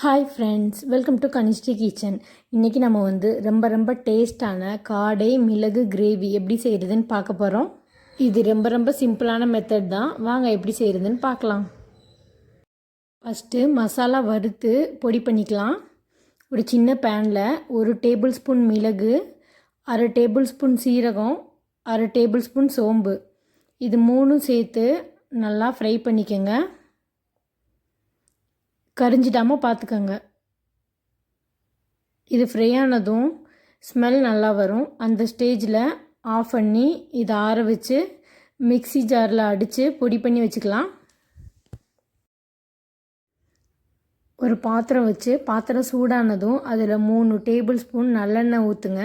Hi friends, welcome to Kanishti kitchen. இன்றைக்கி நம்ம ரொம்ப டேஸ்டான காடை மிளகு கிரேவி எப்படி செய்கிறதுன்னு பார்க்க போகிறோம். இது ரொம்ப சிம்பிளான மெத்தட் தான். வாங்க எப்படி செய்கிறதுன்னு பார்க்கலாம். ஃபஸ்ட்டு மசாலா வறுத்து பொடி பண்ணிக்கலாம். ஒரு சின்ன பேனில் 1 டேபிள் ஸ்பூன் மிளகு, 1/2 டேபிள் ஸ்பூன் சீரகம், 1/2 டேபிள் ஸ்பூன் சோம்பு, இது 3 சேர்த்து நல்லா ஃப்ரை பண்ணிக்கோங்க. கரிஞ்சிடாமல் பார்த்துக்கோங்க. இது ஃப்ரை ஆனதும் ஸ்மெல் நல்லா வரும். அந்த ஸ்டேஜில் ஆஃப் பண்ணி இதை ஆற வச்சு மிக்ஸி ஜாரில் அடித்து பொடி பண்ணி வச்சுக்கலாம். ஒரு பாத்திரம் வச்சு பாத்திரம் சூடானதும் அதில் 3 டேபிள் ஸ்பூன் நல்லெண்ணெய் ஊற்றுங்க.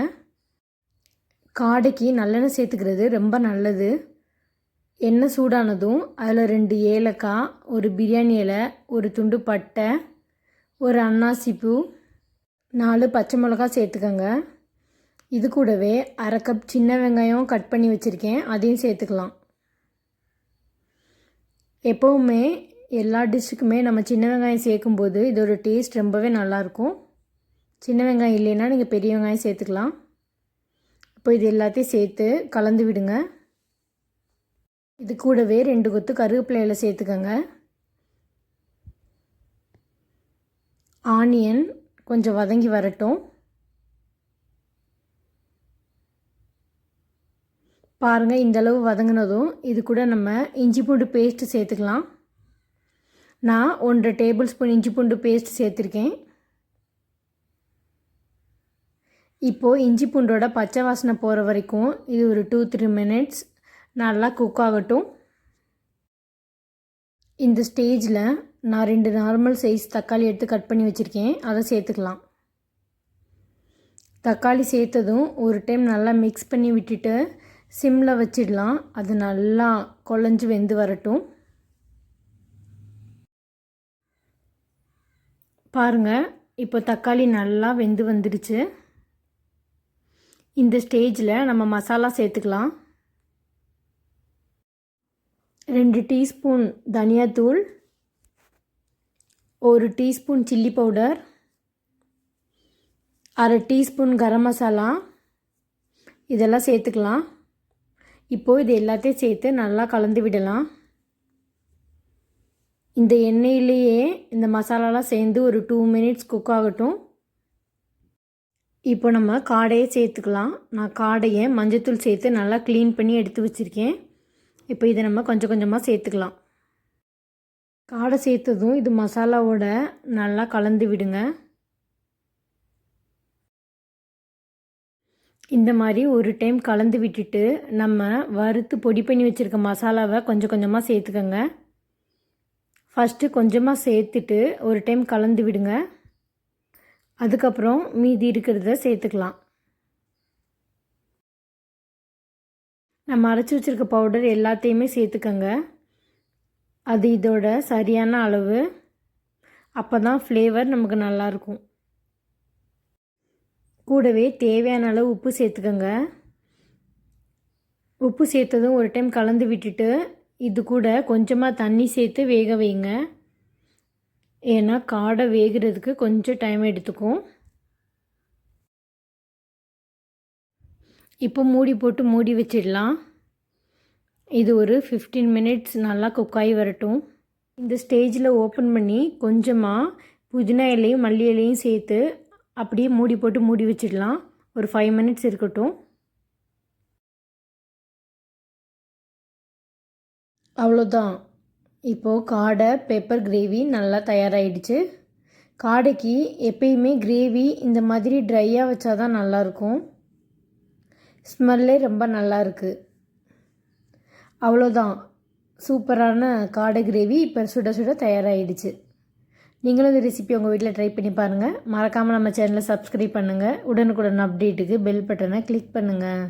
காடைக்கு நல்லெண்ணெய் சேர்த்துக்கிறது ரொம்ப நல்லது. எண்ணெய் சூடானதும் அதில் 2 ஏலக்காய், ஒரு பிரியாணி இலை, ஒரு துண்டு பட்டை, ஒரு அன்னாசி பூ, 4 பச்சை மிளகாய் சேர்த்துக்கோங்க. இது கூடவே 1/2 கப் சின்ன வெங்காயம் கட் பண்ணி வச்சுருக்கேன், அதையும் சேர்த்துக்கலாம். எப்போவுமே எல்லா டிஷ்ஷுக்குமே நம்ம சின்ன வெங்காயம் சேர்க்கும்போது இதோட டேஸ்ட் ரொம்பவே நல்லாயிருக்கும். சின்ன வெங்காயம் இல்லைன்னா நீங்கள் பெரிய வெங்காயம் சேர்த்துக்கலாம். இப்போ இது எல்லாத்தையும் சேர்த்து கலந்து விடுங்க. இது கூடவே 2 கொத்து கருவேப்பிலையில சேர்த்துக்கோங்க. ஆனியன் கொஞ்சம் வதங்கி வரட்டும். பாருங்கள், இந்தளவு வதங்கினதும் இது கூட நம்ம இஞ்சி பூண்டு பேஸ்ட்டு சேர்த்துக்கலாம். நான் 1/2 டேபிள் ஸ்பூன் இஞ்சி பூண்டு பேஸ்ட் சேர்த்துருக்கேன். இப்போது இஞ்சி பூண்டோட பச்சை வாசனை போகிற வரைக்கும் இது ஒரு 2-3 மினிட்ஸ் நல்லா குக் ஆகட்டும். இந்த ஸ்டேஜில் நான் 2 நார்மல் சைஸ் தக்காளி எடுத்து கட் பண்ணி வச்சுருக்கேன், அதை சேர்த்துக்கலாம். தக்காளி சேர்த்ததும் ஒரு டைம் நல்லா மிக்ஸ் பண்ணி விட்டுட்டு சிம்மில் வச்சிடலாம். அது நல்லா குழஞ்சி வெந்து வரட்டும். பாருங்கள், இப்போ தக்காளி நல்லா வெந்து வந்துடுச்சு. இந்த ஸ்டேஜில் நம்ம மசாலா சேர்த்துக்கலாம். 2 டீஸ்பூன் தனியாத்தூள், 1 teaspoon chilli powder, 1/2 teaspoon garam masala, இதெல்லாம் சேர்த்துக்கலாம். இப்போது இது எல்லாத்தையும் சேர்த்து நல்லா கலந்து விடலாம். இந்த எண்ணெயிலேயே இந்த மசாலாலாம் சேர்ந்து ஒரு 2 மினிட்ஸ் குக் ஆகட்டும். இப்போ நம்ம காடையை சேர்த்துக்கலாம். நான் காடையை மஞ்சத்தூள் சேர்த்து நல்லா க்ளீன் பண்ணி எடுத்து வச்சுருக்கேன். இப்போ இதை நம்ம கொஞ்சம் கொஞ்சமாக சேர்த்துக்கலாம். காடை சேர்த்ததும் இது மசாலாவோட நல்லா கலந்து விடுங்க. இந்த மாதிரி ஒரு டைம் கலந்து விட்டுட்டு நம்ம வறுத்து பொடி பண்ணி வச்சுருக்க மசாலாவை கொஞ்சம் கொஞ்சமாக சேர்த்துக்கோங்க. ஃபஸ்ட்டு கொஞ்சமாக சேர்த்துட்டு ஒரு டைம் கலந்து விடுங்க. அதுக்கப்புறம் மீதி இருக்கிறத சேர்த்துக்கலாம். நம்ம அரைச்சி வச்சுருக்க பவுடர் எல்லாத்தையுமே சேர்த்துக்கோங்க. அது இதோட சரியான அளவு. அப்போ தான் ஃப்ளேவர் நமக்கு நல்லாயிருக்கும். கூடவே தேவையான அளவு உப்பு சேர்த்துக்கோங்க. உப்பு சேர்த்ததும் ஒரு டைம் கலந்து விட்டுட்டு இது கூட கொஞ்சமாக தண்ணி சேர்த்து வேக வைங்க. ஏன்னா காடை வேகிறதுக்கு கொஞ்சம் டைம் எடுத்துக்கும். இப்போ மூடி போட்டு மூடி வச்சிடலாம். இது ஒரு 15 மினிட்ஸ் நல்லா குக் ஆகி வரட்டும். இந்த ஸ்டேஜில் ஓப்பன் பண்ணி கொஞ்சமாக புதினா இலையும் மல்லி இலையும் சேர்த்து அப்படியே மூடி போட்டு மூடி வச்சிடலாம். ஒரு 5 மினிட்ஸ் இருக்கட்டும். அவ்வளோதான். இப்போது காடை பெப்பர் கிரேவி நல்லா தயாராகிடுச்சு. காடைக்கு எப்பயுமே கிரேவி இந்த மாதிரி ட்ரையாக வச்சா தான் நல்லாயிருக்கும். ஸ்மெல்லே ரொம்ப நல்லா இருக்குது. அவ்வளோதான், சூப்பரான காடை கிரேவி இப்போ சுட சுட தயாராகிடுச்சு. நீங்களும் இந்த ரெசிபி உங்கள் வீட்டில் ட்ரை பண்ணி பாருங்கள். மறக்காமல் நம்ம சேனலை சப்ஸ்கிரைப் பண்ணுங்கள். உடனுக்குடன் அப்டேட்டுக்கு பெல் பட்டனை கிளிக் பண்ணுங்கள்.